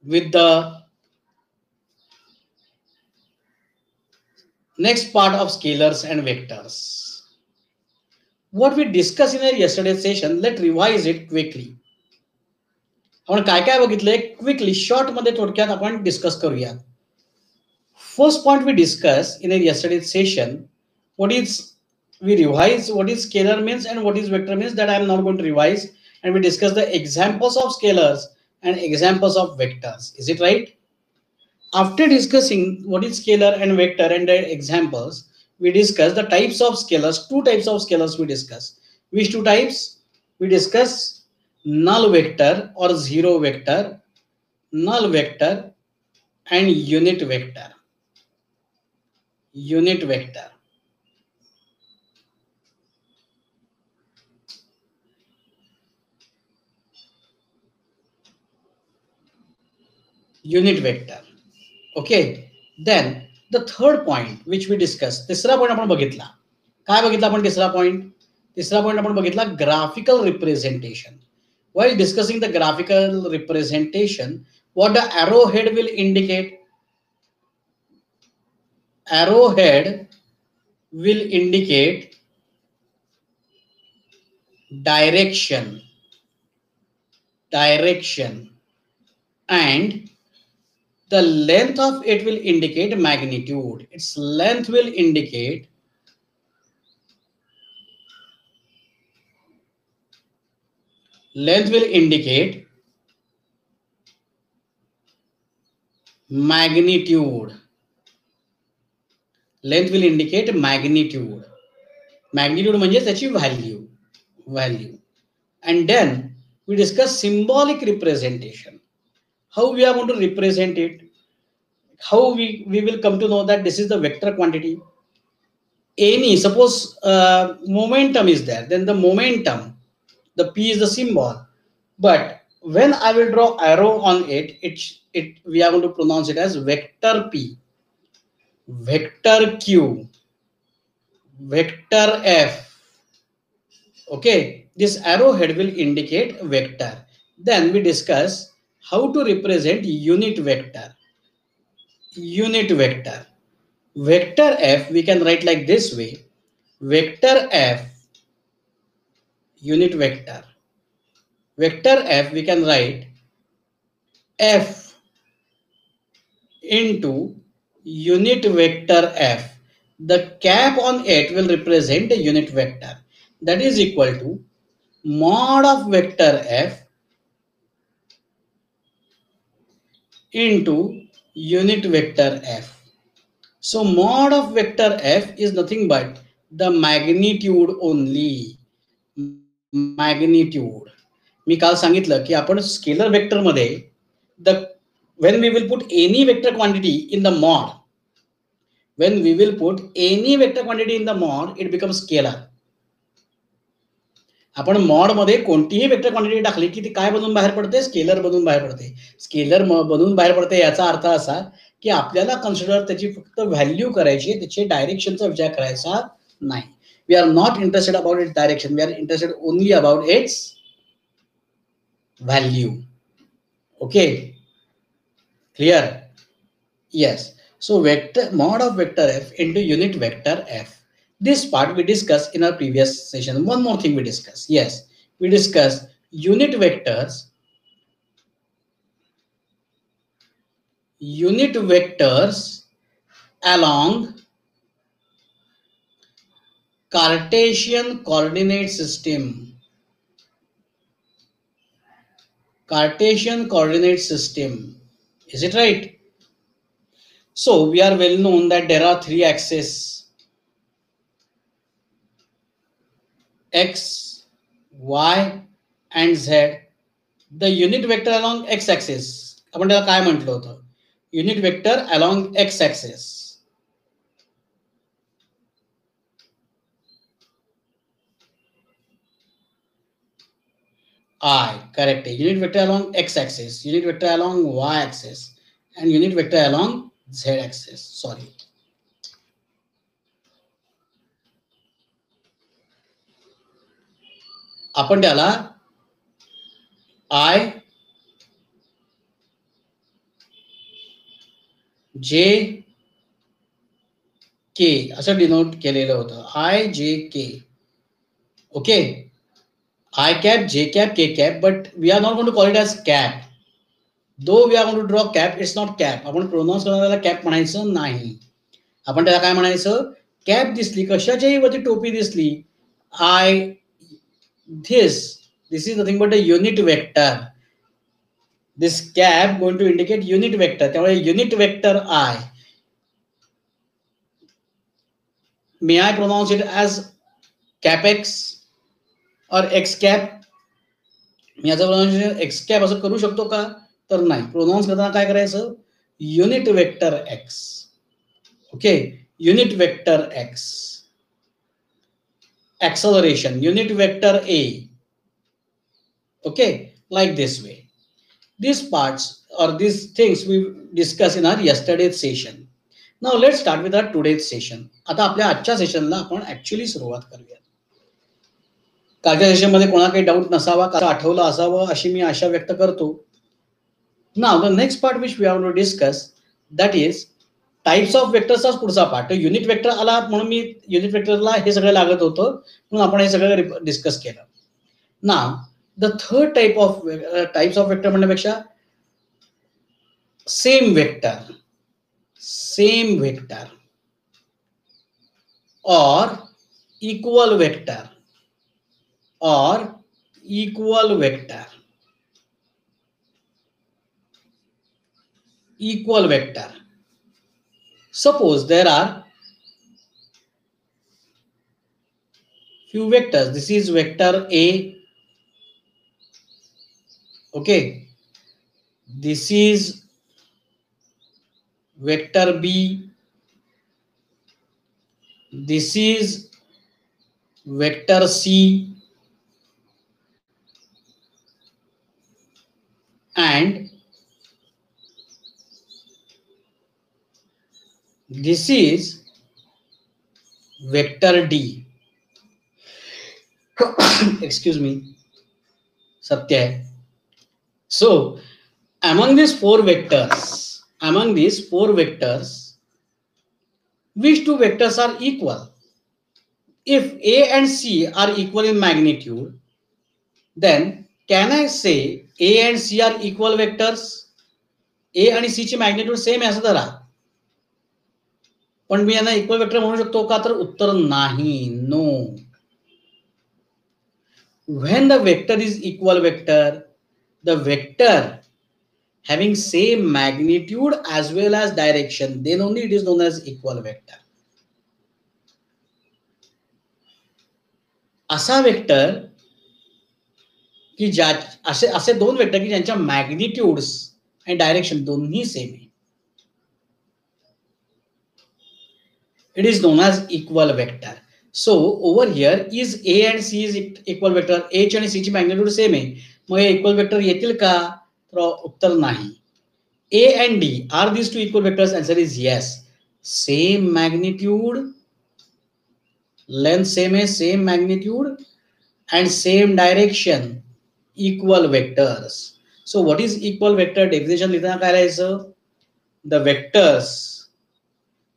with the next part of scalars and vectors. What we discussed in our yesterday's session, let's revise it quickly. आपण काय काय बघितलंय quickly short मध्ये थोडक्यात आपण डिस्कस करूया. First point we discussed in a yesterday's session, what is we revise what is scalar means and what is vector means, that I am not going to revise, and we discuss the examples of scalars and examples of vectors. Is it right? After discussing what is scalar and vector and their examples, we discuss the types of scalars. Two types of scalars we discuss. Which two types? We discuss null vector or zero vector, null vector, and unit vector. Unit vector. Unit vector. Okay. Then the third point which we discussed, तिसरा point आपण बघितला. काय बघितला आपण तिसरा point? तिसरा point आपण बघितला graphical representation. While discussing the graphical representation, what the arrowhead will indicate? Arrowhead will indicate direction, and the length of it will indicate magnitude. Its length will indicate magnitude. Length will indicate magnitude. Magnitude म्हणजे त्याची value. And then we discuss symbolic representation. How we are going to represent it? How we will come to know that this is the vector quantity. Any, suppose momentum is there, then the momentum, the P is the symbol. But when I will draw arrow on it, we are going to pronounce it as vector P, vector Q, vector F. Okay, this arrowhead will indicate vector. Then we discuss how to represent unit vector. Unit vector. Vector F we can write like this way. Vector F, unit vector. Vector F we can write F into unit vector F. The cap on it will represent a unit vector. That is equal to mod of vector F into unit vector F. So mod of vector F is nothing but the magnitude only. Magnitude. मी काल सांगितलं की आपण scalar vector मध्ये the when we will put any vector quantity in the mod, when we will put any vector quantity in the mod, it becomes scalar. आपण mod मध्ये कोणतीही vector quantity टाकली की ती काय बनून बाहेर पडते? स्केलर बनून बाहेर पडते. स्केलर बनून बाहेर पडते याचा अर्थ असा की आपल्याला कन्सिडर त्याची फक्त व्हॅल्यू करायची, त्याची डायरेक्शनचा विचार करायचा नाही. We are not interested about its direction, we are interested only about its value. Okay, clear? Yes. So vector mod of vector F into unit vector F. This part we discussed in our previous session. One more thing we discussed. Yes, we discussed unit vectors along Cartesian coordinate system. Cartesian coordinate system. Is it right? So we are well known that there are three axes: x, y, and z. The unit vector along x axis, आपण त्याला काय म्हटलं होतं? Unit vector along x axis. Correct. Unit vector along x axis, unit vector along y axis, and unit vector along z axis. Sorry. आपण त्याला I जे के असं denote केलेलं होतं, I J K. Okay, I cap, J cap, K cap, but we are not going to call it as cap. Though we are going to draw cap, it's not cap. आपण pronounce करण्याला cap म्हणायचं नाही. आपण त्याला काय म्हणायचं, cap दिसली, कशाच्याही वरती टोपी दिसली, I this is nothing but a unit vector. This cap going to indicate unit vector. त्यामुळे unit vector I. May I pronounce it as cap x or x cap? मी याचं प्रोनाउन्सिएशन एक्स कॅप असं करू शकतो का, तर नाही. Pronounce करताना काय करायचं, unit vector x. Okay, unit vector x. acceleration, unit vector a. Okay, like this way. These parts or these things we discussed in our yesterday's session. Now let's start with our today's session. आता आपल्या आजच्या सेशनला आपण actually सुरुवात करूया. कालच्या सेशनमध्ये कोणाला काही डाऊट नसावा, का आठवलं असावं अशी मी आशा व्यक्त करतो. Now the next part which we are going to discuss, that is types of वेक्टर्सचाच पुढचा पार्ट. युनिट वेक्टर आला म्हणून मी युनिट वेक्टरला हे सगळं लागत होतं, म्हणून आपण हे सगळं डिस्कस केलं. नाव the third types of vector म्हणण्यापेक्षा सेम वेक्टर और equal vector Suppose there are few vectors. This is vector A. Okay. This is vector B. This is vector C. And this is vector D. Excuse me, Satya. So among these four vectors, which two vectors are equal? If A and C are equal in magnitude, then can I say A and C are equal vectors? A आणि C ची magnitude same आहे असं धरा, पण मी यांना equal vector म्हणू शकतो का, तर उत्तर नाही, no. When the vector is equal vector, the vector having same magnitude as well as direction, then only it is known as equal vector. असा वेक्टर की ज्या असे दोन वेक्टर की ज्यांच्या मॅग्निट्यूड्स आणि डायरेक्शन दोन्ही सेम आहे, it is known as equal vector. So over here is A and C is equal vector. A आणि C ची मॅग्निट्यूड सेम आहे, मग हे इक्वल वेक्टर येतील का, तर उत्तर नाही. A and D, are these two equal vectors? Answer is yes. Same magnitude, length same है, same magnitude and same direction, equal vectors. So what is equal vector? Definition लिहिताना काय लिहायचं, the vectors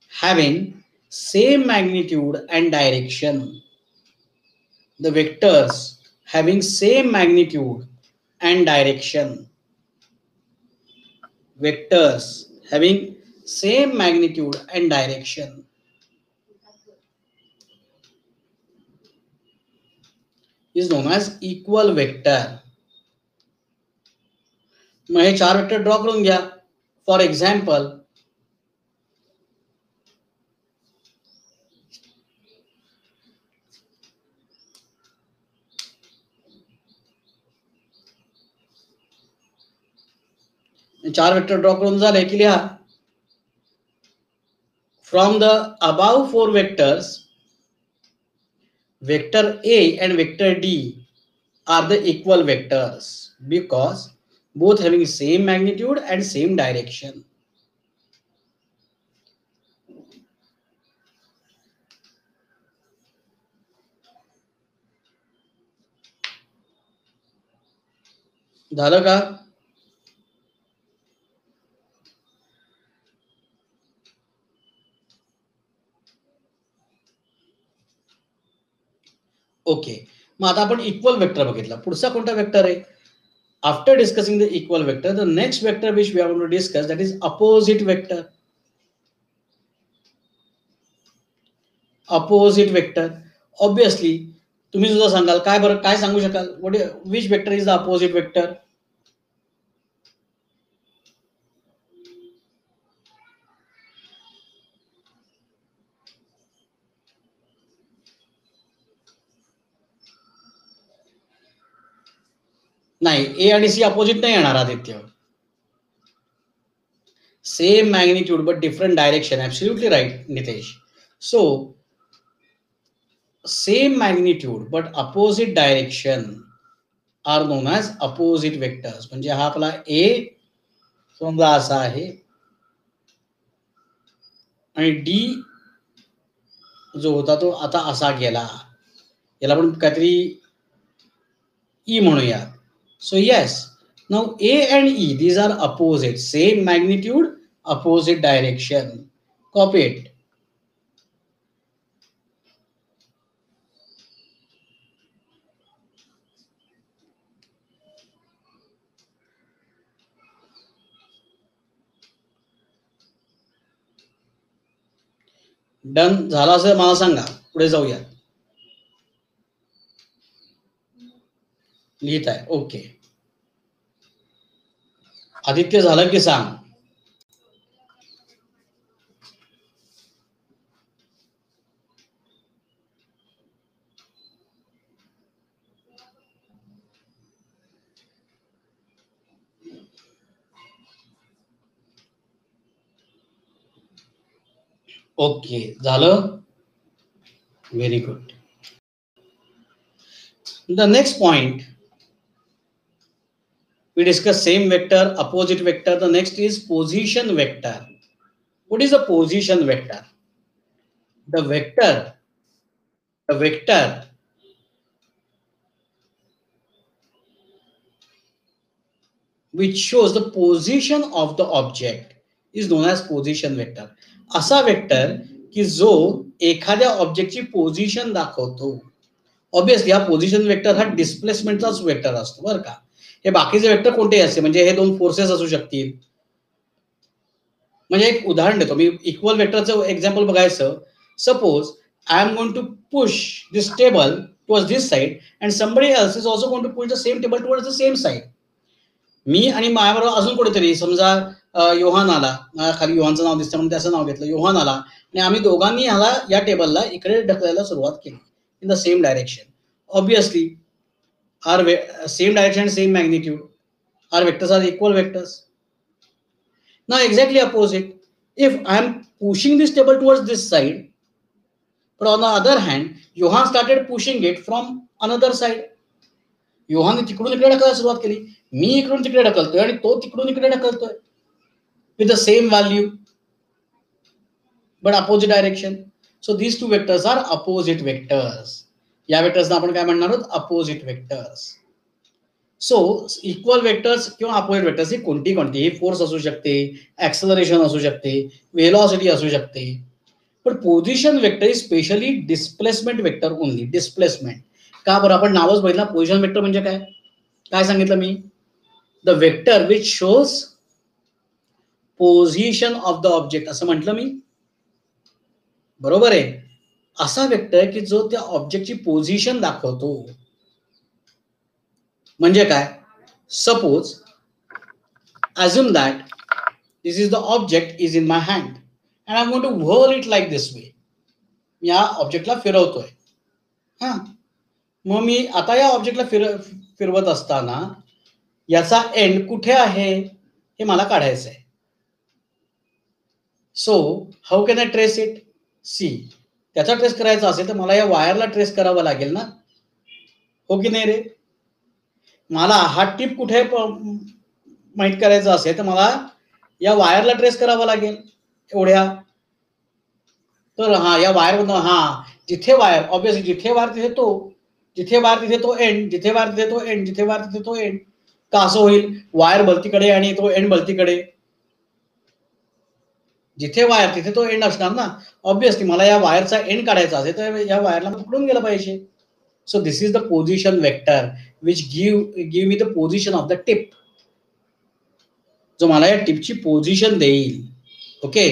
having same magnitude and direction. The vectors having same magnitude and direction. Vectors having same magnitude and direction is known as equal vector. मग हे चार vector draw करून घ्या. For example, चार vector draw करून झाले की लिहा, from the above four vectors, vector A and vector D are the equal vectors because both having same magnitude and same direction. झालं का? ओके, मग आता आपण इक्वल वेक्टर बघितला. पुढचा कोणता वेक्टर आहे? After discussing the equal vector, the next vector which we are going to discuss that is opposite vector. Opposite vector obviously तुम्ही सुद्धा सांगाल, काय बरं, काय सांगू शकाल? What which vector is the opposite vector? नाही, ए आणि सी अपोजिट नाही येणार Aditya. Same magnitude but different direction. Absolutely right Nitesh. So same magnitude but opposite direction are known as opposite vectors. म्हणजे हा आपला ए समजा असा आहे आणि डी जो होता तो आता असा गेला. याला आपण काहीतरी ई म्हणूया. So yes, now A and E these are opposite, same magnitude, opposite direction. Copy it. Done झाला असं मला सांगा, पुढे जाऊया. लिहित आहे, ओके. आदित्य झालं की सांग. ओके, झालं. Very good. The next point we discuss same vector, opposite vector. The next is position vector. What is a position vector? The vector which shows the position of the object is known as position vector. असा vector की जो एखाद्या ऑब्जेक्टची position दाखवतो. Obviously हा position vector हा डिस्प्लेसमेंटचाच vector असतो बरं का. हे बाकीचे वेक्टर कोणतेही असते, म्हणजे हे दोन फोर्सेस असू शकतील. म्हणजे एक उदाहरण देतो मी, इक्वल वेक्टरचं एक्झाम्पल बघायचं. Suppose I am going to push this table towards this side and somebody else is also going to push the same table towards the same side. मी आणि माझ्याबरोबर अजून कोणीतरी, समजा योहान आला, खाली योहानचं नाव दिसतं म्हणून त्याचं नाव घेतलं, योहान आला आणि आम्ही दोघांनी ह्याला या टेबलला इकडे ढकलायला सुरुवात केली in the same direction. Obviously are same direction, same magnitude, our vectors are equal vectors. Now exactly opposite. If I am pushing this table towards this side, but on the other hand, Johan started pushing it from another side. Yohan तिकडून इकडे ढकलायला सुरुवात केली, मी इकडून तिकडे ढकलतोय आणि तो तिकडून इकडे ढकलतोय with the same value but opposite direction. So these two vectors are opposite vectors. या वेक्टर्सना आपण काय म्हणणार आहोत? Opposite vectors. So equal vectors किंवा अपोजिट वेक्टर्स ही कोणतीही फोर्स असू शकते, ऍक्सलरेशन असू शकते, व्हेलॉसिटी असू शकते. पण position vector is specially displacement vector only. Displacement का बरं? आपण नावच बघितलं. पोझिशन वेक्टर म्हणजे काय? काय सांगितलं मी? The vector which shows position of the object असं म्हटलं मी, बरोबर आहे. असा वेक्टर की जो त्या ऑब्जेक्टची पोझिशन दाखवतो. म्हणजे काय? Suppose assume that this is the object is in my hand and I'm going to whirl it like this way. मी या ऑब्जेक्टला फिरवतोय. हा, मग मी आता या ऑब्जेक्टला फिरवत असताना याचा एंड कुठे आहे हे मला काढायचं आहे. So how can I trace it? See, त्याचा ट्रेस करायचा असेल तर मला या वायरला ट्रेस करावं लागेल ना, हो की नाही रे? मला हा टिप कुठे माहित करायचं असेल तर मला या वायरला ट्रेस करावं लागेल एवढ्या. तर हा या वायर मधून, हा जिथे वायर, ऑब्विसली जिथे वायर तिथे तो, जिथे वायर तिथे तो एंड, जिथे वायर तिथे तो एंड, जिथे वायर तिथे तो एंड. का असं होईल? वायर भलतीकडे आणि तो एंड भलतीकडे. जिथे वायर तिथे तो एंड असणार ना. ऑब्विसली मला या वायरचा एंड काढायचा असेल तर या वायरला पकडून गेलं पाहिजे. So this is the position vector which give me the position of the tip. जो मला या टिपची पोझिशन देईल. Okay,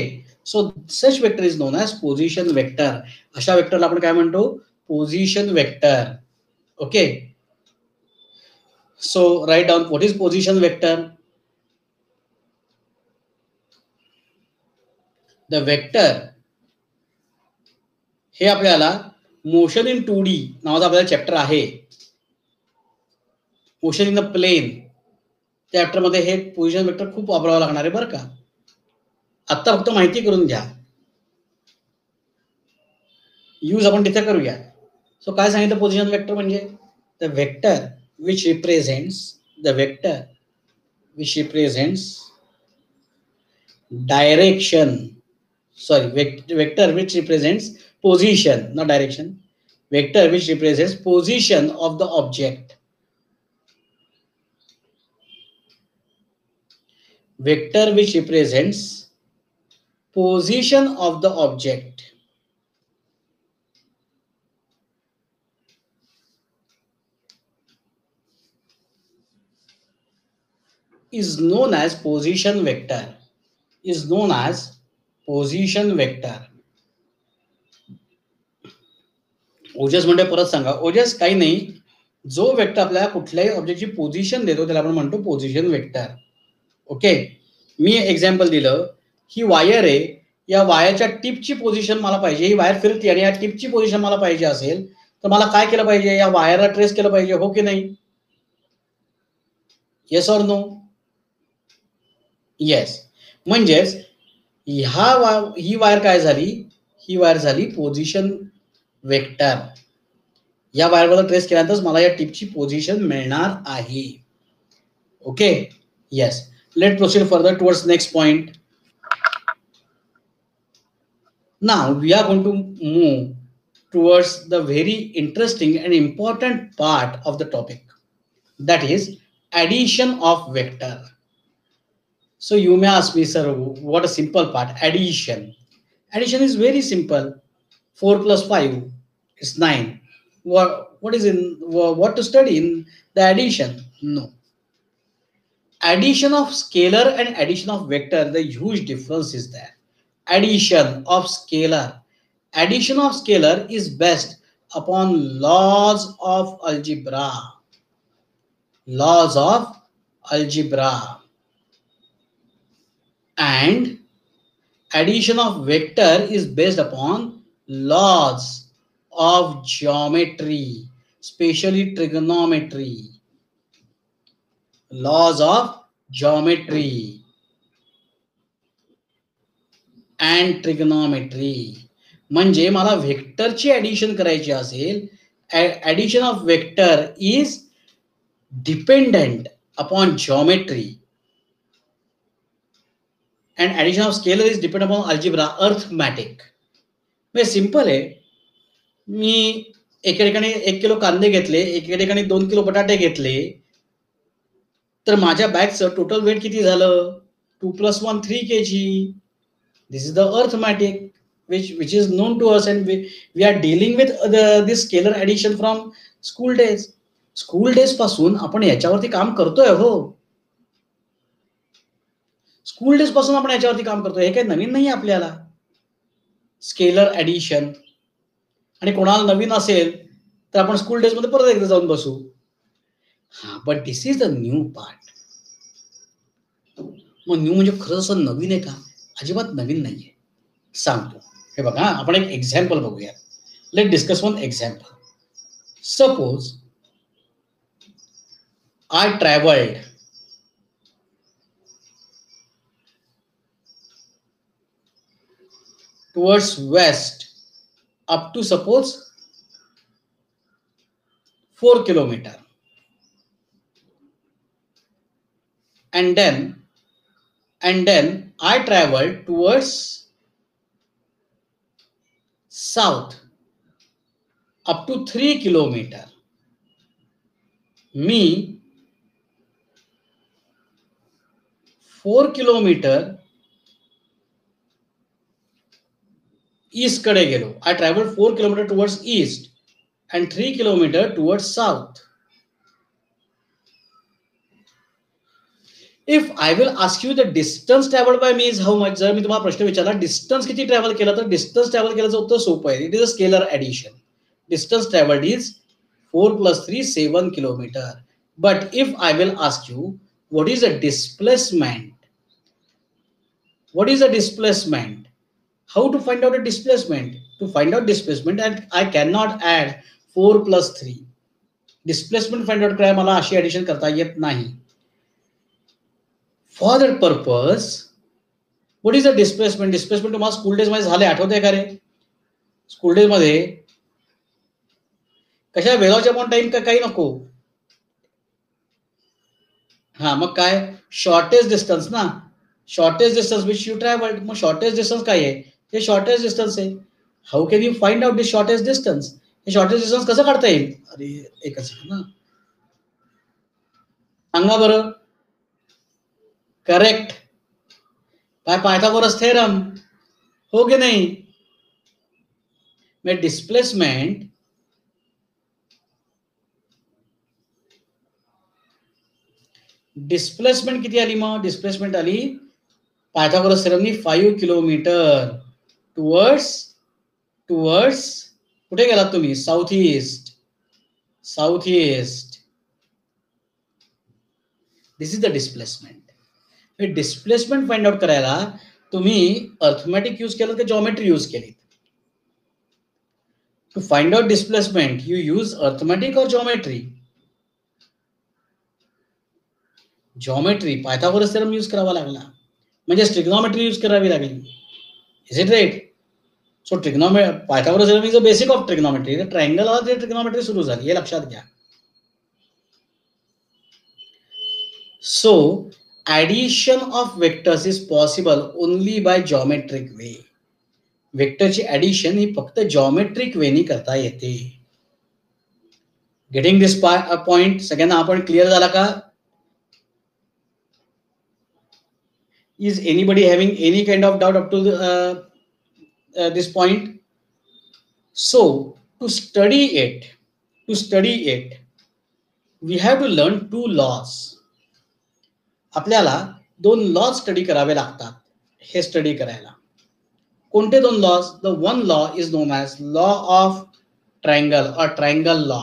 so such vector is known as position vector. अशा वेक्टरला आपण काय म्हणतो? Position vector. Okay, so write down what is position vector. The vector हे आपल्याला मोशन इन 2D नावाचा आपल्याला चॅप्टर आहे. मोशन इन द प्लेन त्या चॅप्टरमध्ये हे पोझिशन वेक्टर खूप वापरावं लागणार आहे बरं का. आता फक्त माहिती करून घ्या, यूज आपण तिथे करूया. सो काय सांगितलं पोझिशन वेक्टर म्हणजे? The vector which represents direction, vector which represents position, not direction, vector which represents position of the object. Vector which represents position of the object is known as position vector. ओजस म्हणजे परत सांगा, ओजस काही नाही, जो vector आपल्याला कुठल्याही ऑब्जेक्टची position देतो त्याला आपण म्हणतो पोझिशन वेक्टर. ओके, मी एक्झाम्पल दिलं, ही वायर आहे, या वायरच्या टिपची पोझिशन मला पाहिजे, ही वायर फिरते आणि या टिपची पोझिशन मला पाहिजे असेल तर मला काय केलं पाहिजे? या वायरला ट्रेस केलं पाहिजे, हो की नाही? Yes or no? येस. म्हणजेच ही वायर काय झाली? ही वायर झाली पोझिशन वेक्टर. या वायरवर ट्रेस केल्यानंतर मला या टिपची पोझिशन मिळणार आहे. Okay, yes. Let proceed further towards next point. Now we are going to move towards the very interesting and important part of the topic, that is addition of vector. So you may ask me, sir, what a simple part, addition. Addition is very simple. 4 plus 5 is 9. What to study in the addition? No. Addition of scalar and addition of vector, the huge difference is there. Addition of scalar is based upon laws of algebra. And addition of vector is based upon laws of geometry, especially trigonometry. Laws of geometry and trigonometry. म्हणजे मला व्हेक्टरची addition करायची असेल, addition of vector is dependent upon geometry and addition of scalar is depend upon algebra, arithmetic. म्हणजे simple आहे. मी एका ठिकाणी 1 kilo कांदे घेतले, एका ठिकाणी 2 किलो बटाटे घेतले, तर माझ्या बॅगचं टोटल वेट किती झालं? 2 + 1 3 kg. This is the arithmetic which is known to us, and we are dealing with this scalar addition from school days. School days पासून आपण याच्यावरती काम करतोय. हो, स्कूल डेज पासून आपण याच्यावरती काम करतोय, हे काही नवीन नाही आपल्याला. Scalar addition. आणि कोणाला नवीन असेल तर आपण स्कूल डेज मध्ये परत एकदा जाऊन बसू. हा, but this is the new part. मग न्यू म्हणजे खरंच असं नवीन आहे का? अजिबात नवीन नाहीये, सांगतो. हे बघा, आपण एक एक्झाम्पल बघूया. Let discuss one example. Suppose I travelled towards waste up to suppose 4 kilometer, and then I traveled towards south up to 3 kilometer. Me 4 kilometer east कडे गेलो. I travelled 4 kilometre towards east. and 3 kilometer towards south. If I will ask you the distance traveled by me is how much, जर मी तुम्हाला प्रश्न विचारला distance किती travel केला तर distance travel केल्याचं उत्तर सोपं आहे. It is a scalar addition. Distance travelled is 4 plus 3 7 kilometer. But if I will ask you what is a displacement, what is a displacement, how to find out a displacement? To find out displacement I cannot add 4 plus 3. Displacement find out करायला मला अशी addition करता येत नाही. For that purpose, what is the displacement? Displacement तुम्हाला school days मध्ये झाले आठवतंय का रे? स्कूल डेज मध्ये कशा वेळाच्या पण टाइम का काही नको. हा मग काय शॉर्टेस्ट डिस्टन्स ना, shortest distance which you travelled. मग शॉर्टेस्ट डिस्टन्स काय आहे? हे शॉर्टेस्ट डिस्टन्स आहे. How can you find out this shortest distance? हे शॉर्टेस्ट डिस्टन्स कसं काढता येईल? अरे एकच सेकंड ना, सांगा बरं. करेक्ट, बाय पायथागोरस थेरम, हो की नाही? मैं डिस्प्लेसमेंट किती आली? मग डिस्प्लेसमेंट आली पायथागोरस थेरमनी 5 किलोमीटर टुवर्ड्स कुठे गेलात तुम्ही? South east. This is the displacement. Displacement find out करायला तुम्ही अर्थमॅटिक यूज केलं की जॉमेट्री यूज केली? To find out displacement you use arithmetic और geometry? Geometry, Pythagoras theorem use करावा लागला म्हणजे ट्रिग्नोमेट्री यूज करावी लागली. Is it right? So Pythagoras theorem is a basic of trigonometry. Triangle आला ट्रिग्नोमेट्री सुरू झाली, हे लक्षात घ्या. So addition of vectors is possible only by geometric वे. वेक्टरची ऍडिशन ही फक्त जॉमेट्रिक वेनी करता येते. गेटिंग दिस पॉइंट सगळ्यांना आपण क्लिअर झाला का? Is anybody having any kind of doubt up to this point? So to study it, we have to learn 2 laws. आपल्याला 2 law study करावे लागतात. हे स्टडी करायला कोणते 2 laws? The one law is known as law of triangle और triangle law.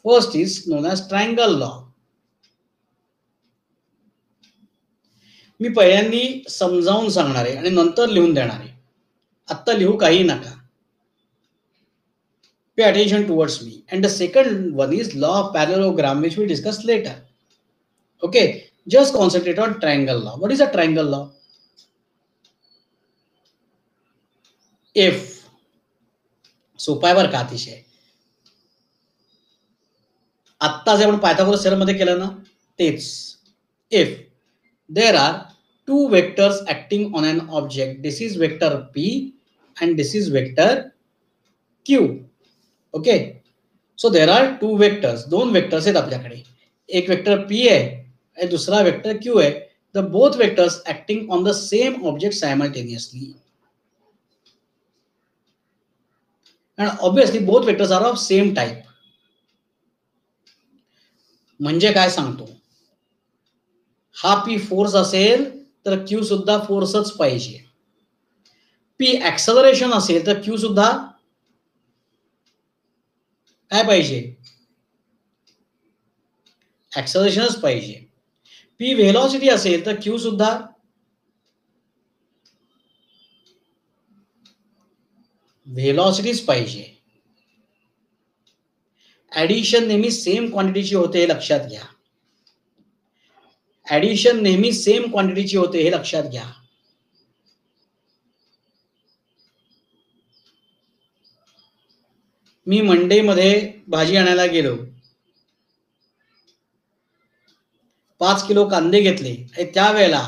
First is known as triangle law. मी पहिल्यांदी समजावून सांगणार आहे आणि नंतर लिहून देणार आहे. आत्ता लिहू काही नका. Pay attention towards me. And the second one is law of parallelogram which we discuss later. Okay, just concentrate on triangle law. What is a triangle law? If, सोपा आहे बरं का अतिशय. आत्ता जे आपण पायथागोरस थेरम मध्ये केलं ना तेच. If there are 2 vectors acting on an object, this is vector p and this is vector q. Okay, so there are 2 vectors, 2 vectors आहेत आपल्याकडे. एक वेक्टर p आहे आणि दुसरा वेक्टर q आहे. The both vectors acting on the same object simultaneously and obviously both vectors are of same type. म्हणजे काय सांगतो? हा पी फोर्स असेल तर क्यू सुद्धा फोर्सच पाहिजे. पी ऍक्सलरेशन असेल तर क्यू सुद्धा काय पाहिजे? ऍक्सलरेशनच पाहिजे. पी व्हेलॉसिटी असेल तर क्यू सुद्धा व्हेलॉसिटीच पाहिजे. ऍडिशन नेहमी सेम क्वांटिटीची होते हे लक्षात घ्या. ऍडिशन नेहमी सेम क्वांटिटीची होते हे लक्षात घ्या. मी मंडे मध्ये भाजी आणायला गेलो. 5 किलो कांदे घेतले आणि त्यावेळेला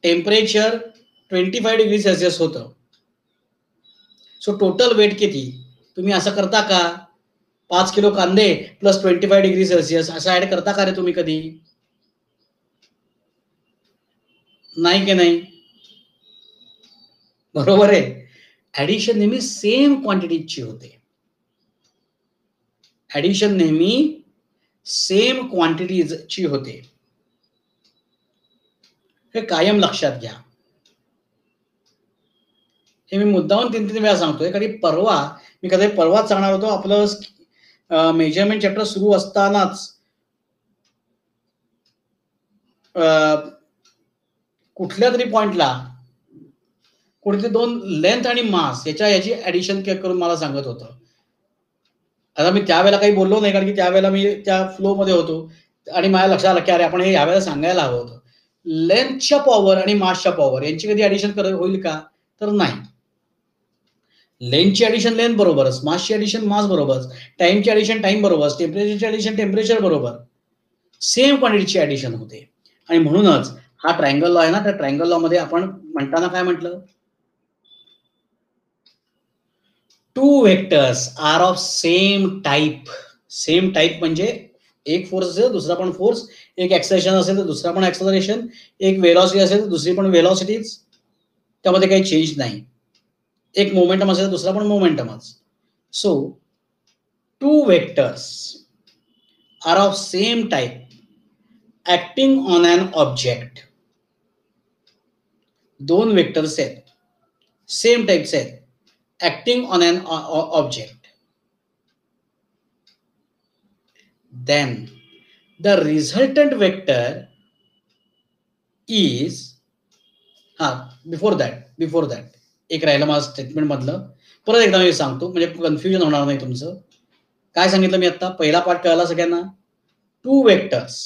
टेम्परेचर 25 डिग्री सेल्सिअस होतं. सो टोटल वेट किती? तुम्ही असं करता का? 5 किलो कांदे प्लस 25 डिग्री सेल्सिअस असं ऍड करता का रे तुम्ही कधी? नाही की नाही? बरोबर आहे. ऍडिशन नेहमी सेम क्वांटिटीची होते. ऍडिशन नेहमी सेम क्वांटिटीजची होते, हे कायम लक्षात घ्या. हे मी मुद्दामून 3-3 वेळा सांगतोय, कारण मी परवाच सांगणार होतो, आपलं मेजरमेंट चॅप्टर सुरू असतानाच कुठल्या तरी पॉइंटला कुठे 2 लेंथ आणि मास याची ऍडिशन करून मला सांगत होतं. आता मी त्यावेळेला काही बोललो नाही, कारण की त्यावेळेला मी त्या फ्लो मध्ये होतो आणि माझ्या लक्षात आलं की अरे आपण हे यावेळेला सांगायला हवं होतं. लेंथच्या पॉवर आणि मासच्या पॉवर यांची कधी ऍडिशन होईल का? तर नाही. लेंथची ऍडिशन लेंथ बरोबरच, मासची ऍडिशन मास बरोबरच, टाइमची ऍडिशन टाइम बरोबरच, टेम्परेचरची ऍडिशन टेम्परेचर बरोबर, सेम क्वांटिटीची ऍडिशन होते. आणि म्हणूनच हा ट्रायंगल लॉ आहे ना, त्या ट्रायंगल लॉ मध्ये आपण म्हणताना काय म्हटलं, 2 vectors are of same type. Same type म्हणजे एक फोर्स असेल दुसरा पण फोर्स, एक एक्सेलरेशन असेल तर दुसरा पण एक्सेलरेशन, एक वेलॉसिटी असेल तर दुसरी पण वेलॉसिटीज, त्यामध्ये काही चेंज नाही. एक मोमेंटम असेल तर दुसरा पण मोमेंटमच. So 2 vectors are of same type acting on an object. 2 vectors आहेत, सेम टाइपचे आहेत, acting on an object. Then the resultant vector is before that एक राहिलं माझं स्टेटमेंट मधलं, परत एकदा मी सांगतो म्हणजे कन्फ्युजन होणार नाही तुमचं. काय सांगितलं मी आता? पहिला पार्ट कळला सगळ्यांना? 2 vectors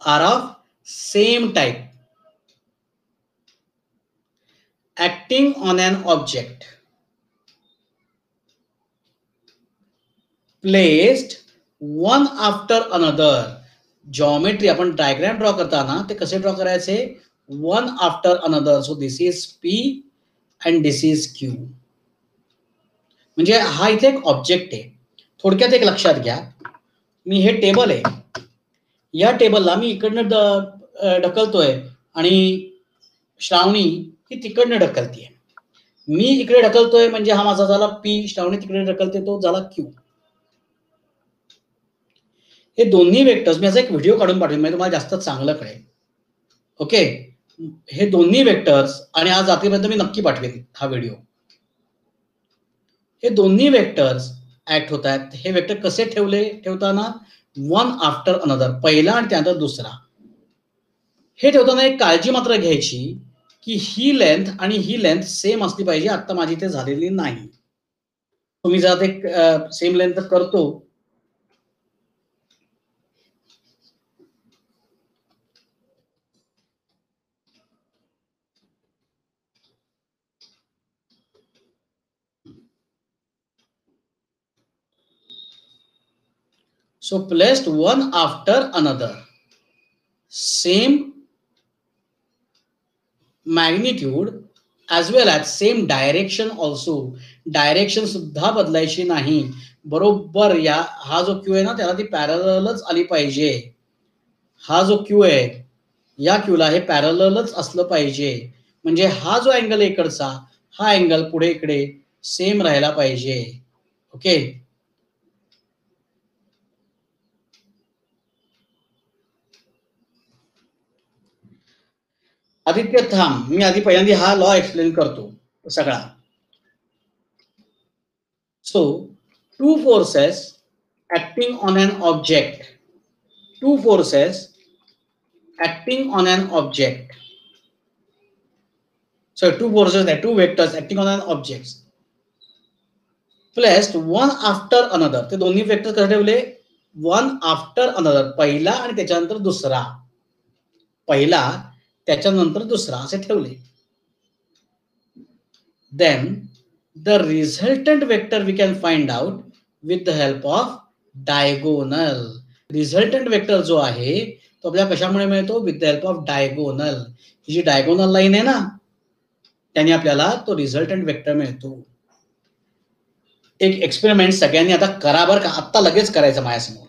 are of same type acting on an object placed one after another. Geometry आपण डायग्राम ड्रॉ करताना ते कसे ड्रॉ करायचे? One after another. So this is P and this is Q. म्हणजे हा इथे एक ऑब्जेक्ट आहे. थोडक्यात एक लक्षात घ्या, मी हे टेबल आहे, या टेबलला मी इकडनं ढकलतोय आणि श्रावणी ही तिकडनं ढकलतीये. मी इकडे ढकलतोय म्हणजे हा माझा झाला पी, श्रावणी तिकडे ढकलते तो झाला क्यू. हे दोन्ही वेक्टर्स मी याचा एक व्हिडिओ काढून पाठवेन म्हणजे तुम्हाला जास्त चांगलं कळेल. ओके, हे दोन्ही वेक्टर्स आणि आज रात्रीपर्यंत मी नक्की पाठवेन हा व्हिडिओ. हे दोन्ही वेक्टर्स ऍक्ट होत आहेत. हे वेक्टर कसे ठेवताना वन आफ्टर अनदर, पहिला आणि त्यानंतर दुसरा. हे ठेवताना एक काळजी मात्र घ्यायची की ही लेंथ आणि ही लेंथ सेम असली पाहिजे. आता माझी ते झालेली नाही. तुम्ही जर ते सेम लेंथ करतो, so placed one after another, same magnitude as well as same direction also. Direction सुद्धा बदलायची नाही. बरोबर हा जो क्यू आहे ना त्याला ती पॅरलच आली पाहिजे. हा जो क्यू आहे या क्यूला हे पॅरलच असलं पाहिजे. म्हणजे हा जो अँगल इकडचा, हा अँगल पुढे इकडे सेम राहायला पाहिजे. ओके, आदित्य थांब, मी आधी पहिल्यांदा हा लॉ एक्सप्लेन करतो सगळा. So 2 forces acting on an object, 2 forces acting on an object, so 2 forces, 2 vectors acting on an object placed one after another. ते दोन्ही वेक्टर्स कसे ठेवले? वन आफ्टर अनदर, पहिला आणि त्याच्यानंतर दुसरा, पहिला त्याच्यानंतर दुसरा असे ठेवले. Then the resultant vector we can find out with the help of diagonal. Resultant vector जो आहे तो आपल्याला कशामुळे मिळतो? With the help of diagonal. ही जी डायगोनल लाईन आहे ना त्याने आपल्याला तो रिझल्टंट वेक्टर मिळतो. एक एक्सपेरिमेंट सगळ्यांनी आता करा बरं का, आत्ता लगेच करायचं माझ्यासमोर.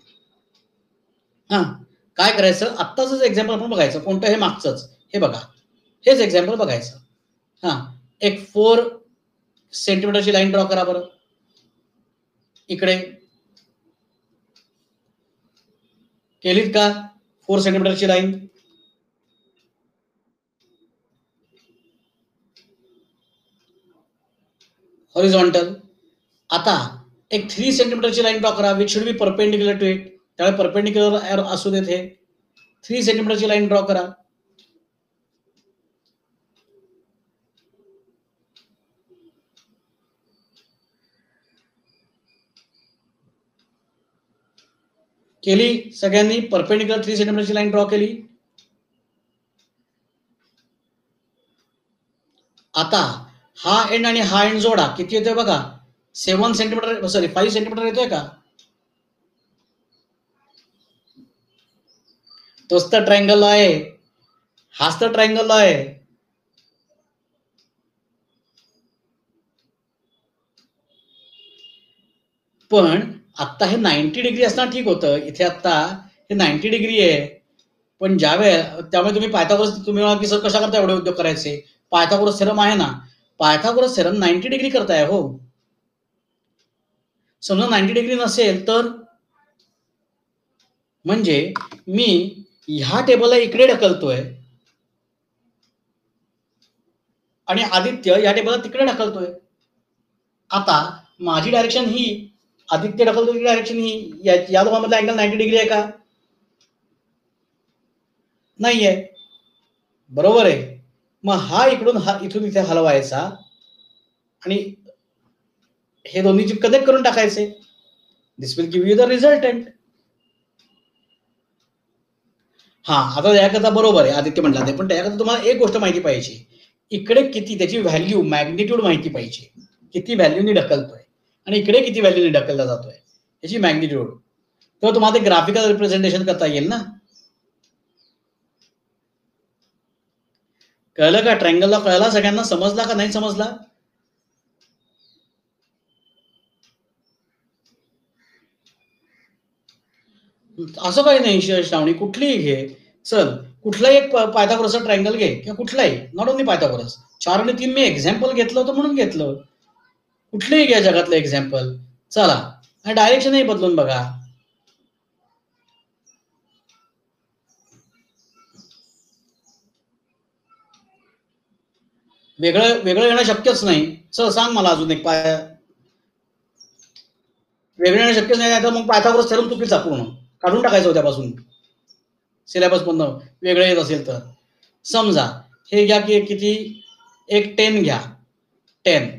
काय करायचं? आत्ताच एक्झाम्पल आपण बघायचं. कोणतं? हे मागचंच, हे बघा, हेच एक्झाम्पल बघायचं. एक 4 सेंटीमीटरची लाईन ड्रॉ करा बरं. इकडे केलीत का 4 सेंटीमीटरची लाईन? हॉरिझॉन्टल. आता एक 3 सेंटीमीटरची लाईन ड्रॉ करा which should be perpendicular to it. त्यामुळे परपेंडिक्युलर असू देत हे 3 सेंटीमीटरची लाईन ड्रॉ करा. केली सगळ्यांनी परपेंडिक्युलर 3 सेंटीमीटरची लाईन ड्रॉ केली. आता हा एंड आणि हा एंड जोडा. किती येतोय बघा 7 सेंटीमीटर, सॉरी 5 सेंटीमीटर येतोय का? तोच तर ट्रायंगल आहे, हाच तर ट्रायंगल आहे. पण आता हे 90 डिग्री असणार ठीक होतं. इथे आता हे 90 डिग्री आहे. पण त्यामुळे तुम्ही पायथागोरस, तुम्ही की सर कशा करता एवढे उद्योग करायचे? पायथागोरस थेरम आहे ना. पायथागोरस थेरम 90 डिग्री करताय हो. समजा 90 डिग्री नसेल तर म्हणजे मी ह्या टेबलला इकडे ढकलतोय आणि आदित्य या टेबलला तिकडे ढकलतोय. आता माझी डायरेक्शन ही, आदित्य ढकलतो डायरेक्शन ही, या दोघांमधला अँगल 90 डिग्री आहे का? नाहीये. बरोबर आहे. मग हा इथून इथे हलवायचा आणि हे दोन्हीची कनेक्ट करून टाकायचे. This will give you the resultant. हा, आता याकरता बरोबर आहे आदित्य म्हटलं ते, पण त्याकरता तुम्हाला एक गोष्ट माहिती पाहिजे. इकडे किती त्याची व्हॅल्यू, मॅग्निट्यूड माहिती पाहिजे. किती व्हॅल्यूनी ढकलतोय आणि इकडे किती व्हॅल्यूनी ढकलला जातोय याची मॅग्निट्यूड. तेव्हा तुम्हाला ते ग्राफिकल रिप्रेझेंटेशन करता येईल ना. कळलं का? ट्रायंगलला कळला सगळ्यांना? समजला का नाही समजला? असं काही नाही श्रावणी, कुठलीही घे. चल कुठलाही एक पायथागोरसचा ट्रायंगल घे किंवा कुठलाही, नॉट ओनली पायथागोरस. 4 आणि 3 मी एक्झाम्पल घेतलं होतं म्हणून घेतलं. कुठलेही घ्या जगातलं एक्झाम्पल. चला डायरेक्शनही बदलून बघा. वेगळं वेगळं येणं शक्यच नाही. चल सांग मला अजून एक वेगळं येणं शक्यच नाही, तर मग पायथागोरस थेरम चुकीचा पूर्ण काढून टाकायचं त्यापासून सिलेबस मधनं वेगळं येत असेल तर. समजा हे घ्या की किती, एक 10 घ्या, 10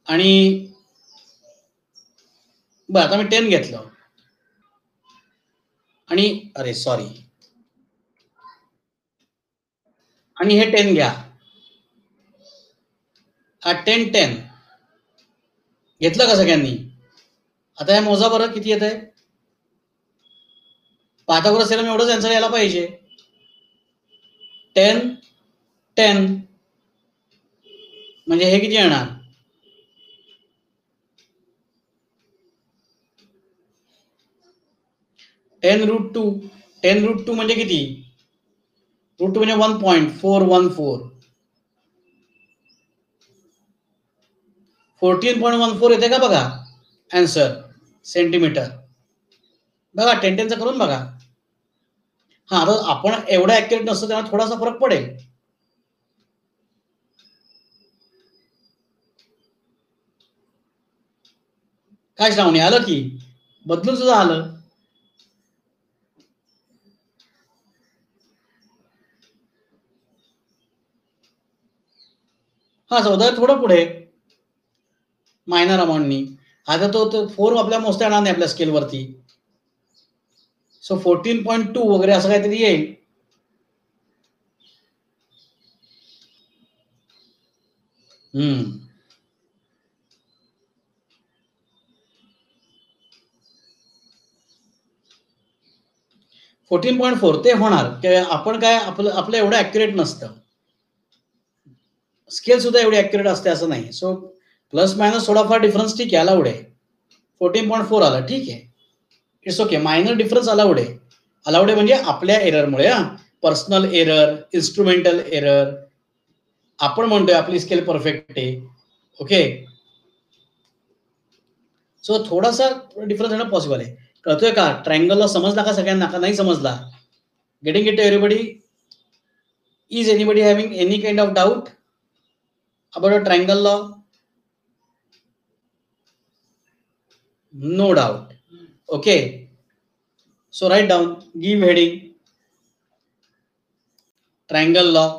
आणि बरं आता मी 10 घेतलं आणि अरे सॉरी, आणि हे 10 घ्या. 10 घेतलं का सगळ्यांनी? आता हे मोजा बरं किती येत आहे. पायथागोरस थेरम एवढंच आन्सर यायला पाहिजे. 10 10 म्हणजे हे किती येणार? 10√2. 10√2 म्हणजे किती? √2 म्हणजे 1.414. 14.14 येते का बघा आन्सर सेंटीमीटर. बघा 10 करून बघा. हा, तर आपण एवढं ऍक्युरेट नसतं तेव्हा थोडासा फरक पडेल. काय श्रावणी, आलं की बदलून सुद्धा आलं. हा, 14 थोडं पुढे मायनर अमाऊंटनी. आता तो 4 आपल्या मोजता येणार नाही आपल्या स्केलवरती. सो 14.2 वगैरे असं काहीतरी येईल. हम्म 14.4 ते होणार. आपण काय आपलं एवढं ऍक्युरेट नसतं. स्केल सुद्धा एवढी ऍक्युरेट असते असं नाही. सो प्लस मायनस थोडाफार डिफरन्स ठीक आहे, अलाउड आहे. 14.4 आला ठीक आहे, it's okay. Minor difference allowed आहे. अलाउड आहे म्हणजे आपल्या एररमुळे, पर्सनल एरर, इन्स्ट्रुमेंटल एरर. आपण म्हणतोय आपली स्केल परफेक्ट आहे. ओके, सो थोडासा डिफरन्स येणं पॉसिबल आहे. कळतोय का? ट्रायंगलला समजला का सगळ्यांना, का नाही समजला? Getting it everybody? Is anybody having any kind of doubt about a triangle law? No doubt. Okay. So write down, give heading, triangle law.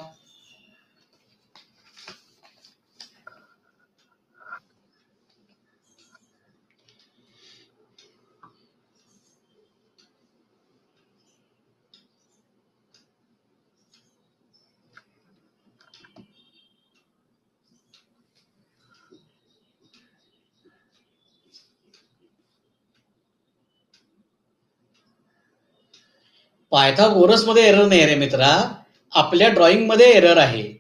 Pythagoras मध्ये एरर नाही रे मित्रा, आपल्या ड्रॉइंग मध्ये एरर आहे.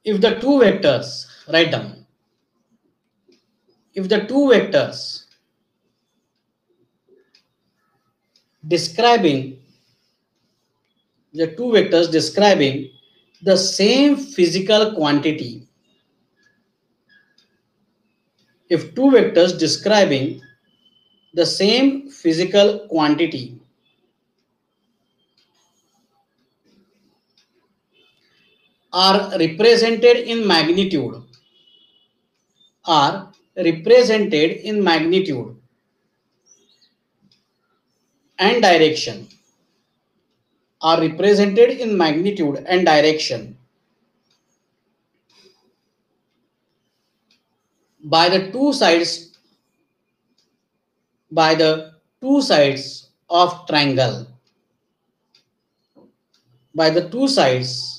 If the two vectors, write down, if the two vectors describing the same physical quantity, if two vectors describing the same physical quantity are represented in magnitude and direction, by the two sides of triangle, by the two sides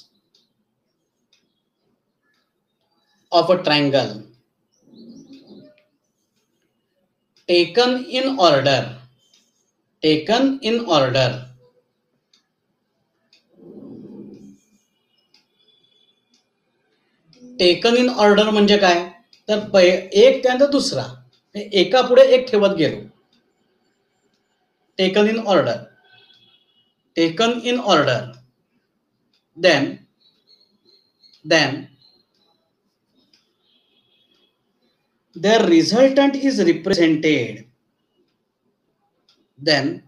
of a triangle, taken in order, taken in order, taken in order म्हणजे काय? तर एक त्यानंतर दुसरा, एका पुढे एक ठेवत गेलो. Taken in order, taken in order. then their resultant is represented, then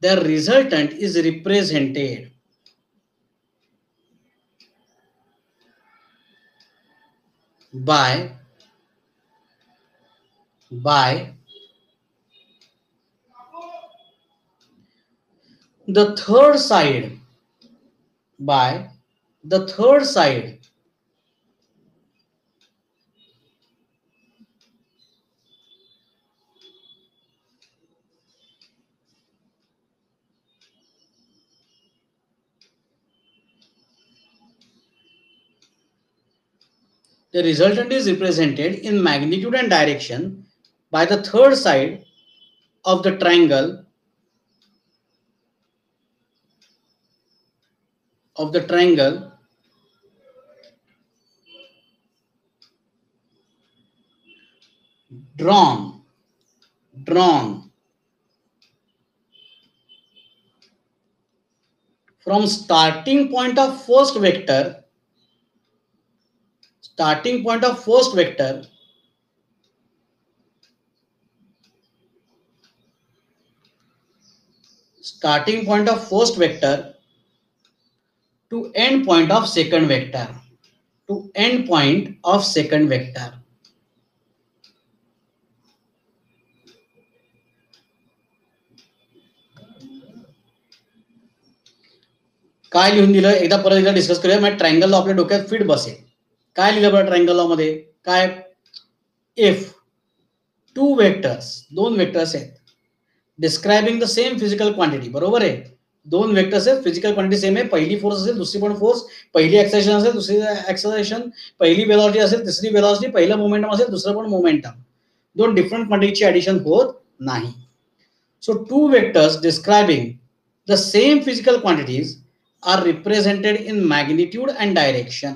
their resultant is represented by the third side, by the third side the resultant is represented in magnitude and direction by the third side of the triangle drawn from starting point of first vector starting point of first vector to end point of second vector, to end point of second vector. काय लिहून दिलं एकदा परत एकदा discuss करूया. मग triangle law आपल्या डोक्यात फिट बसेल. काय लिहिलं बरं ट्रायंगल लॉ मध्ये? काय? इफ टू वेक्टर्स, दोन वेक्टर्स आहेत, describing the same physical quantity, बरोबर आहे, दोन वेक्टर्स आहेत, फिजिकल क्वांटिटी सेम आहे, पहिली फोर्स असेल दुसरी पण फोर्स, पहिली एक्सेलरेशन असेल दुसरी एक्सेलरेशन, पहिली वेलॉसिटी असेल तिसरी वेलॉसिटी, पहिलं मोमेंटम असेल दुसरं पण मोमेंटम, दोन डिफरंट क्वांटिटीची ऍडिशन होत नाही. So two vectors describing the same physical quantities are represented in magnitude and direction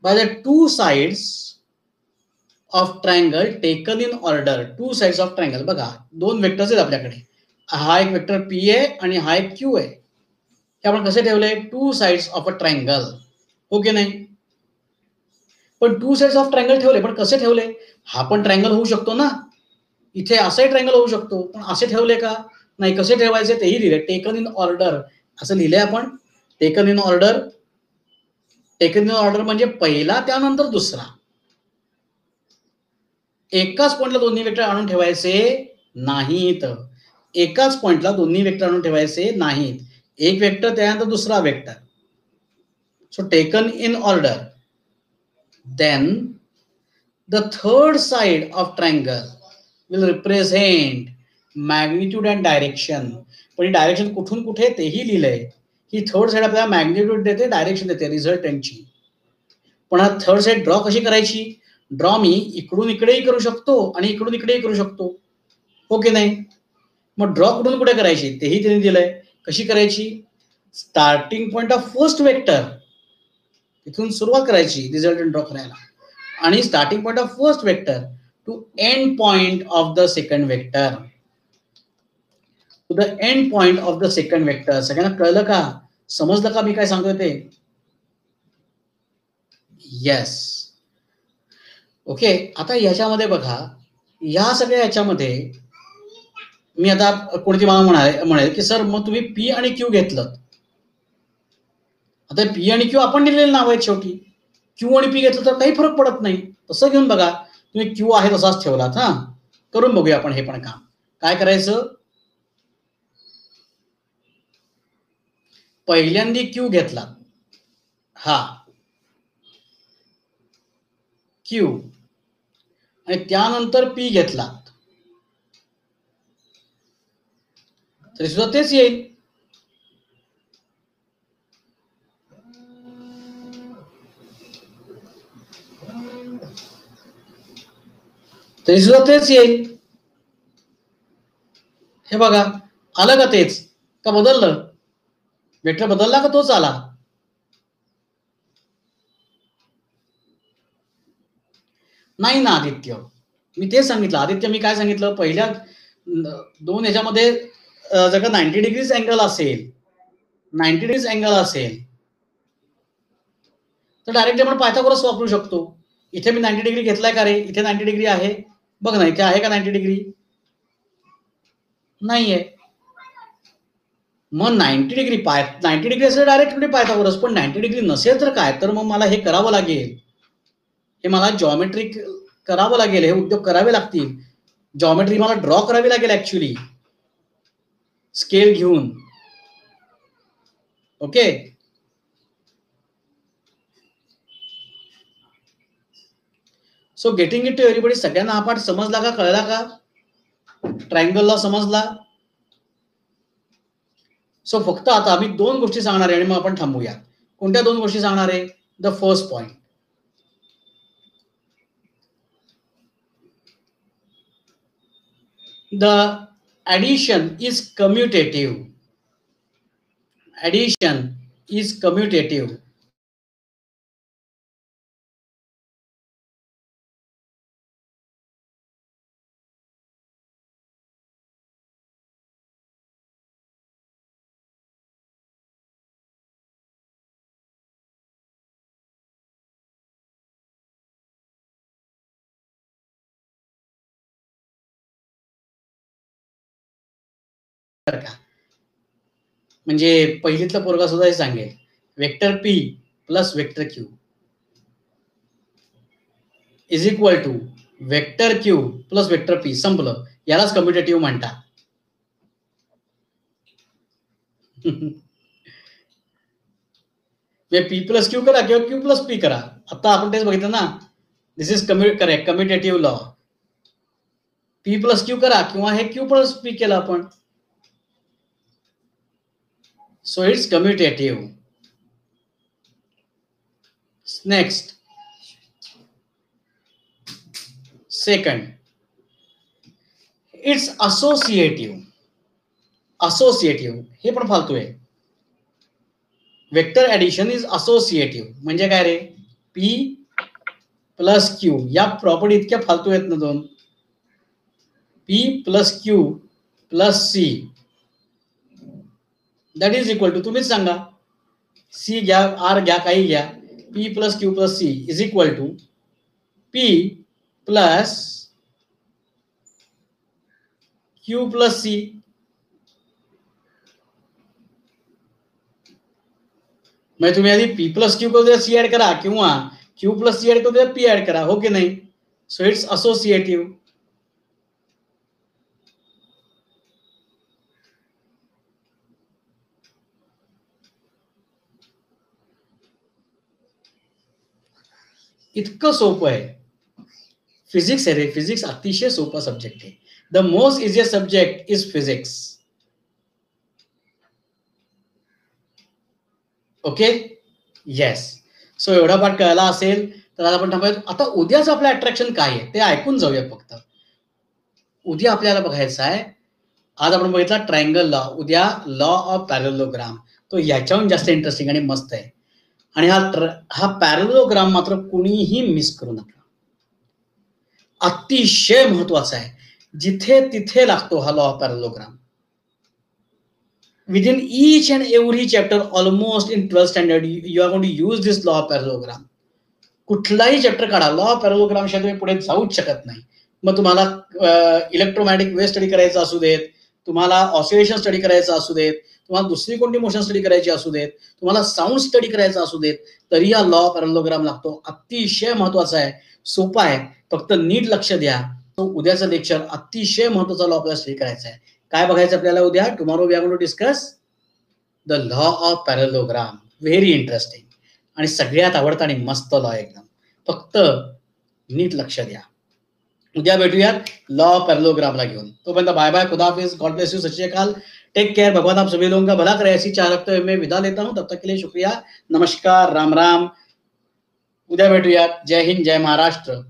by the two sides of triangle taken in order. Two sides of triangle, बघा दोन vectors आहेत आपल्याकडे, हा एक vector P आहे आणि हा एक क्यू आहे. हे आपण कसे ठेवले? Two sides of a triangle, हो की नाही? पण टू साइड्स ऑफ ट्रायंगल ठेवले, पण कसे ठेवले? हा पण ट्रायंगल होऊ शकतो ना, इथे असाही ट्रायंगल होऊ शकतो, पण असे ठेवले का? नाही. कसे ठेवायचे तेही लिहिले, टेकन इन ऑर्डर असं लिहिलंय आपण. Taken in order, taken in order म्हणजे पहिला त्यानंतर दुसरा. एकाच पॉइंटला दोन्ही वेक्टर आणून ठेवायचे नाहीत. एकाच पॉइंटला दोन्ही वेक्टर आणून ठेवायचे नाहीत. एक वेक्टर त्यानंतर दुसरा vector. So taken in order. Then the third side of triangle will represent magnitude and direction. पण डायरेक्शन कुठून कुठे तेही लिहिलंय. ही थर्ड साइड आपल्याला मॅग्निट्यूड देते, डायरेक्शन देते रिझल्टंटची. पण हा थर्ड साइड ड्रॉ कशी करायची? ड्रॉ मी इकडून इकडेही करू शकतो आणि इकडून इकडेही करू शकतो, हो की नाही? मग ड्रॉ कुठून कुठे करायची तेही त्यांनी दिलंय. कशी करायची? Starting point of first vector इथून सुरुवात करायची रिझल्टंट ड्रॉ करायला, आणि starting point of first vector to end point of the second vector, to the end point of the second vector. सगळ्यांना कळलं का? समजलं का मी काय सांगतोय ते? येस. ओके. आता याच्यामध्ये बघा, या सगळ्या याच्यामध्ये मी आता कोणती मला म्हणेल की सर मग तुम्ही पी आणि क्यू घेतलं. आता पी आणि क्यू आपण दिलेले नाव आहेत, शेवटी क्यू आणि पी घेतलं तर काही फरक पडत नाही. तसं घेऊन बघा, तुम्ही क्यू आहे तसाच ठेवलात. हा, करून बघूया आपण हे पण काम. काय करायचं? पहिल्यांदा क्यू घेतला, हा क्यू, आणि त्यानंतर पी घेतला तरी सुद्धा तेच येईल. तरी सुद्धा तेच येईल. हे बघा, आलं का तेच? का बदललं? वेक्टर बदलला का तोच आला? नाही ना आदित्य, मी तेच सांगितलं. आदित्य मी काय सांगितलं? पहिल्या दोन ह्याच्यामध्ये जर का 90 डिग्रीज अँगल असेल, 90 डिग्रीज अँगल असेल तर डायरेक्टली आपण पायथागोरस वापरू शकतो. इथे मी 90 डिग्री घेतलाय का रे? इथे 90 डिग्री आहे, बघ ना, इथे आहे का 90 डिग्री? नाहीये. मग 90 डिग्री 90 डिग्री असेल डायरेक्ट पायथागोरस, पण 90 डिग्री नसेल तर काय? तर मग मला हे करावं लागेल, हे मला जॉमेट्रिक करावं लागेल, हे उद्योग करावे लागतील. जॉमेट्री मला ड्रॉ करावी लागेल ऍक्च्युली, स्केल घेऊन. Okay. So getting it to everybody. सगळ्यांना हा पाठ समजला का? कळला का? ट्रायंगलला समजला? सो फक्त आता आम्ही दोन गोष्टी सांगणार आहे आणि मग आपण थांबूया. कोणत्या दोन गोष्टी सांगणार आहे? The first point, the addition is commutative. Addition is commutative. बरं का. म्हणजे पहिलीतलं पोरगा सुद्धा हे सांगेल vector P plus vector Q is equal to vector Q plus vector P. संपलं. यालाच कम्युटेटिव्ह म्हणतात. पी प्लस क्यू करा किंवा क्यू प्लस पी करा. आता आपण तेच बघितलं ना. This is correct commutative law. P plus Q करा किंवा हे क्यू प्लस पी केलं आपण. So it's commutative. Next second it's associative. Associative हे पण फालतू आहे. वेक्टर ऍडिशन इज असोसिएटिव्ह म्हणजे काय रे. पी प्लस क्यू या प्रॉपर्टी इतक्या फालतू आहेत ना दोन. P plus Q plus C that is equal to तुम्हीच सांगा. सी घ्या आर घ्या काही घ्या. P plus Q plus C is equal to P plus Q plus C. म्हणजे तुम्ही आधी पी प्लस क्यू करू सी ऍड करा किंवा क्यू प्लस सी ऍड करू पी ऍड करा. हो की नाही. So it's associative. इतकं सोपं आहे. फिजिक्स आहे रे. फिजिक्स अतिशय सोपा सब्जेक्ट आहे. The most easiest subject is physics. Okay yes. So एवढा पाठ कळला असेल तर आज आपण थांबूया. आता उद्याच आपलं अट्रॅक्शन काय आहे ते ऐकून जाऊया फक्त. उद्या आपल्याला बघायचं आहे. आज आपण बघितला ट्रायंगल लॉ. उद्या लॉ ऑफ पॅरलोग्राम. तो याच्याहून जास्त इंटरेस्टिंग आणि मस्त आहे. आणि हा पॅरलोग्राम मात्र कुणीही मिस करू नका. अतिशय महत्वाचा आहे. जिथे तिथे लागतो हा law of parallelogram. within each and every chapter almost in 12th standard you are going to use this law of parallelogram. कुठलाही चॅप्टर काढा लॉ ऑफ पॅरलोग्राम शिवाय तुम्ही पुढे जाऊच शकत नाही. मग तुम्हाला इलेक्ट्रोमॅग्नेटिक वेव्ह स्टडी करायचा असू देत, तुम्हाला ऑसिलेशन स्टडी करायचा असू देत, तुम्हाला दुसरी कोणती मोशन स्टडी करायची असू देत, तुम्हाला साऊंड स्टडी करायचा असू देत, तरी हा लॉ ऑफ पॅरलोग्राम लागतो. अतिशय महत्वाचा आहे. सोपा आहे. फक्त नीट लक्ष द्या. तो उद्याचं लेक्चर अतिशय महत्वाचा लॉ आपल्याला स्टडी करायचा आहे. काय बघायचं आपल्याला उद्या. Tomorrow we are going to discuss the law of parallelogram. Very interesting आणि सगळ्यात आवडता आणि मस्त लॉ एकदम. फक्त नीट लक्ष द्या. उद्या भेटूयात लॉ ऑफ पॅरलोग्रामला घेऊन. तोपर्यंत बाय बाय. खुदा हाफिज. God bless you. सत श्री अकाल. Take care. भगवान आप सभी लोगों का भला करे ऐसी चाह रखते हुए मैं विदा लेता हूं. तब तक के लिए शुक्रिया. नमस्कार. राम राम. उद्या भेटूयात. जय हिंद. जय महाराष्ट्र.